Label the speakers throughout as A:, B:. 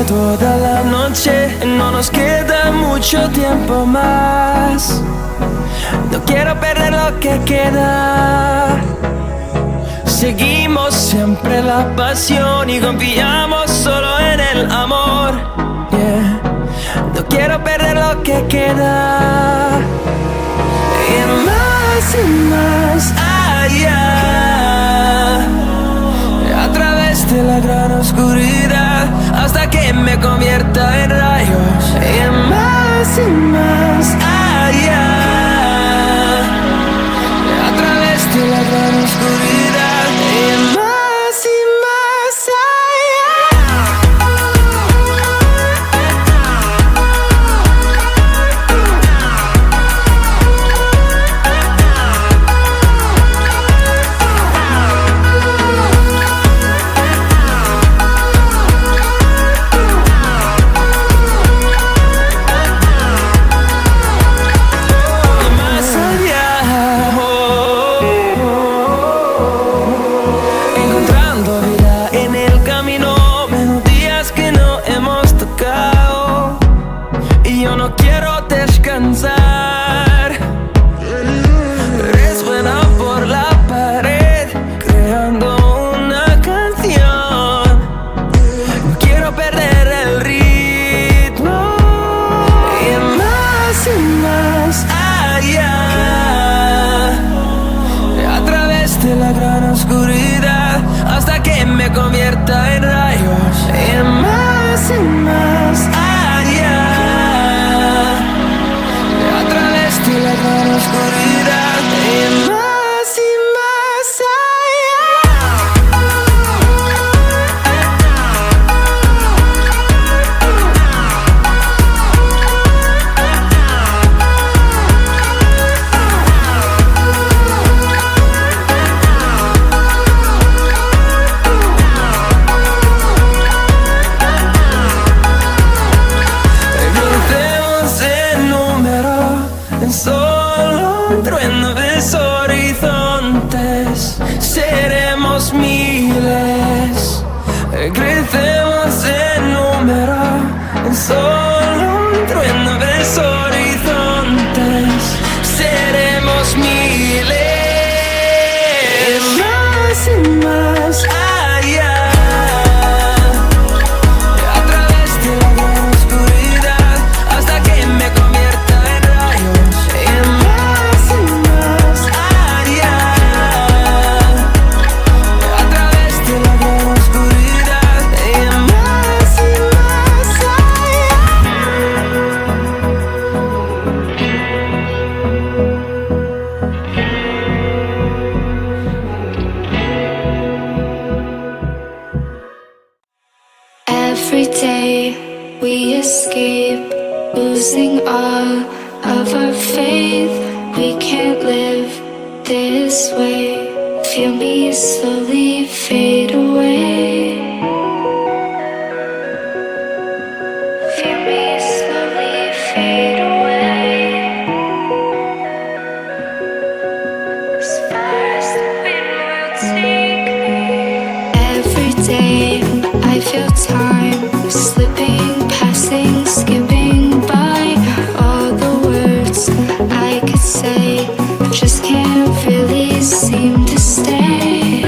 A: toda la noche, no nos queda mucho tiempo más. No quiero perder lo que queda. Seguimos siempre la pasión y confiamos solo en el amor. Yeah. No quiero perder lo que queda. Y más allá, a través de la gran oscuridad, hasta que me convierta en rayos. Y más allá, a través de la gran oscuridad. Y más allá. Convierta en rayos. Y más allá, a través de la gran oscuridad. Y más crecemos en número, en solo un trueno de horizontes. Seremos miles. Más allá, a través de la gran oscuridad, hasta que me convierta en rayos. Y más allá, a través de la gran oscuridad.
B: Every day we escape, losing all of our faith. We can't live this way. Feel me slowly fade away. Feel me slowly fade away. As far as the wind will take me. Every day I feel time slipping, passing, skipping by. All the words I could say just can't really seem to stay.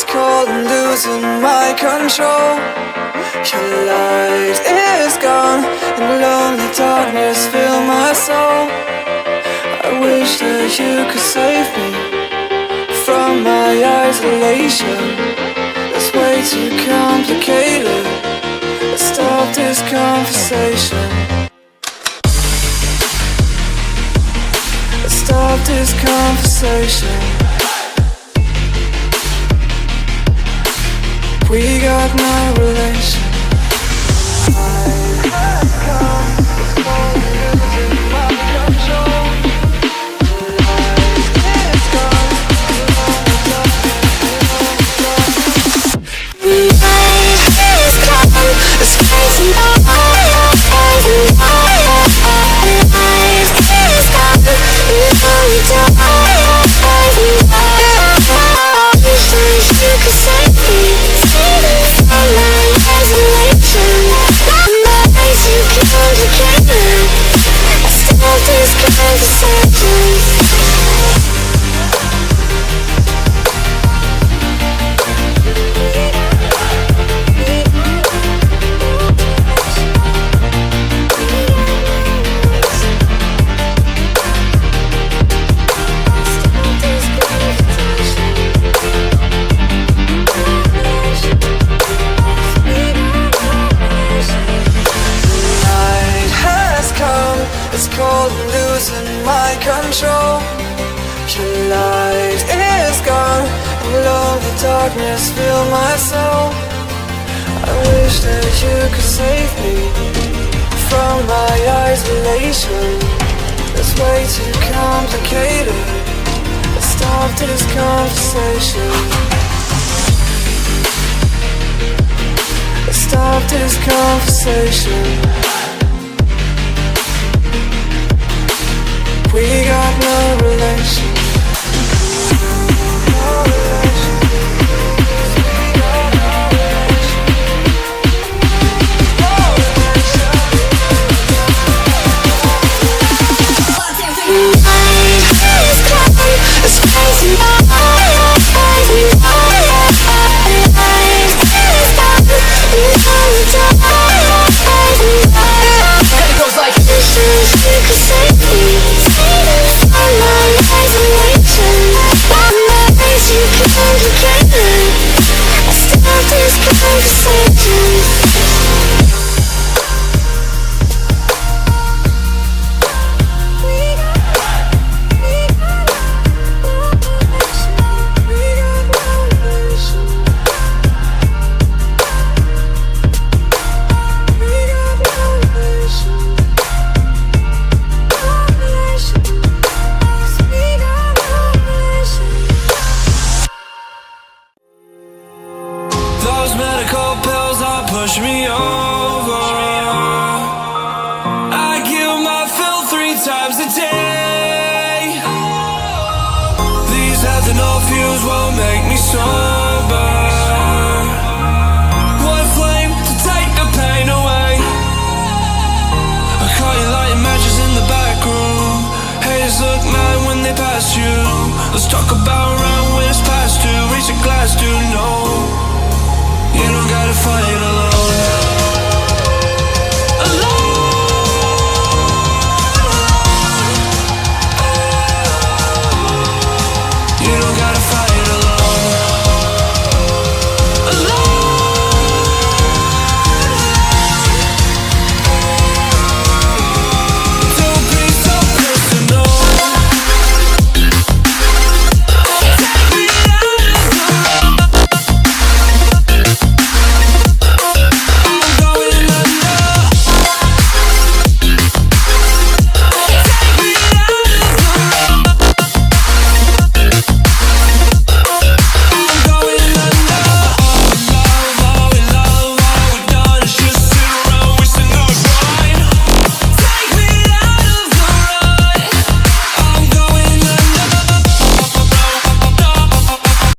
A: It's cold and losing my control. Your light is gone and lonely darkness fill my soul. I wish that you could save me from my isolation. It's way too complicated. Let's stop this conversation. Let's stop this conversation. We got no relation. Darkness fill my soul. I wish that you could save me from my isolation. It's way too complicated. Let's stop this conversation. Let's stop this conversation. We got no relation.
C: Let's talk about right when it's past due. Raise a glass, dude, no. You don't gotta fight alone.